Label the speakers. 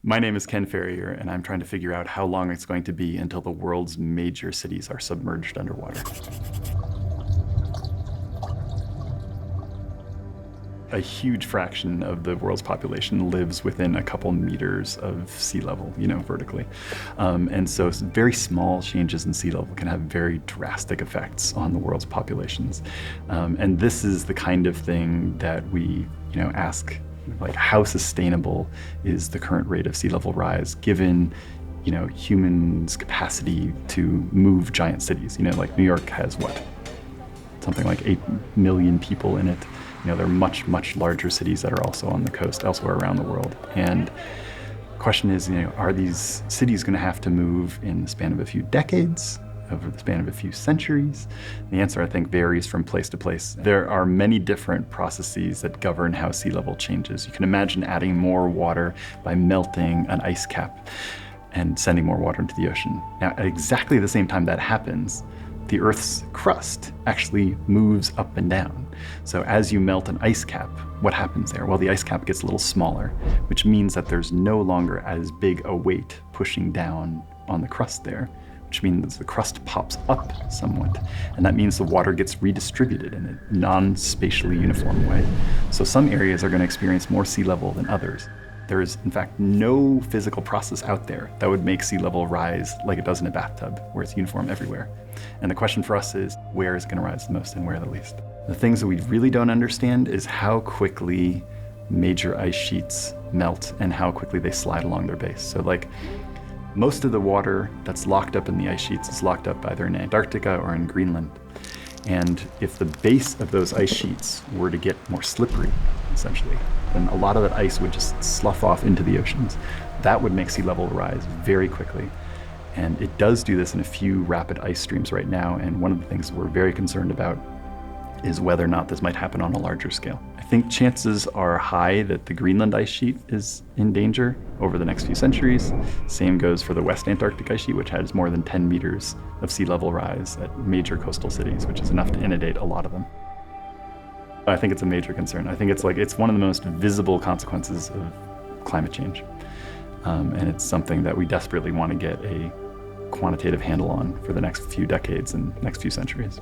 Speaker 1: My name is Ken Ferrier, and I'm trying to figure out how long it's going to be until the world's major cities are submerged underwater. A huge fraction of the world's population lives within a couple meters of sea level, vertically. And so very small changes in sea level can have very drastic effects on the world's populations. And this is the kind of thing that we, ask, like, how sustainable is the current rate of sea level rise given humans' capacity to move giant cities? Like New York has something like 8 million people in it. There are much, much larger cities that are also on the coast elsewhere around the world. And the question is, are these cities going to have to move in the span of a few decades, over the span of a few centuries? The answer, I think, varies from place to place. There are many different processes that govern how sea level changes. You can imagine adding more water by melting an ice cap and sending more water into the ocean. Now, at exactly the same time that happens, the Earth's crust actually moves up and down. So as you melt an ice cap, what happens there? Well, the ice cap gets a little smaller, which means that there's no longer as big a weight pushing down on the crust there, which means the crust pops up somewhat. And that means the water gets redistributed in a non-spatially uniform way. So some areas are going to experience more sea level than others. There is, in fact, no physical process out there that would make sea level rise like it does in a bathtub, where it's uniform everywhere. And the question for us is, where is it going to rise the most and where the least? The things that we really don't understand is how quickly major ice sheets melt and how quickly they slide along their base. So most of the water that's locked up in the ice sheets is locked up either in Antarctica or in Greenland. And if the base of those ice sheets were to get more slippery, essentially, then a lot of that ice would just slough off into the oceans. That would make sea level rise very quickly. And it does do this in a few rapid ice streams right now. And one of the things we're very concerned about is whether or not this might happen on a larger scale. I think chances are high that the Greenland ice sheet is in danger over the next few centuries. Same goes for the West Antarctic ice sheet, which has more than 10 meters of sea level rise at major coastal cities, which is enough to inundate a lot of them. I think it's a major concern. I think it's one of the most visible consequences of climate change. And it's something that we desperately want to get a quantitative handle on for the next few decades and next few centuries.